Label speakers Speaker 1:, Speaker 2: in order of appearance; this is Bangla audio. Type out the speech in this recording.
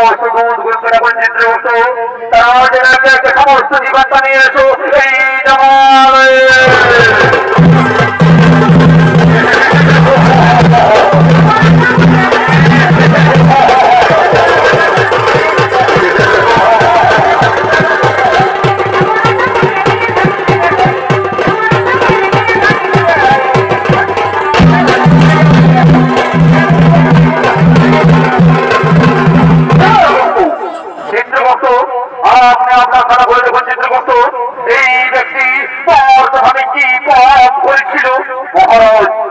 Speaker 1: সমস্ত দুধ গুরুত্বটা কোন চিত্রগুপ্ত তার সমস্ত জীবনটা নিয়ে এসো এই জামাল আপনি আপনার কথা বলে দেখুন চিত্রগুপ্ত এই ব্যক্তি ভাবে কি পাপ করেছিল মহারাজ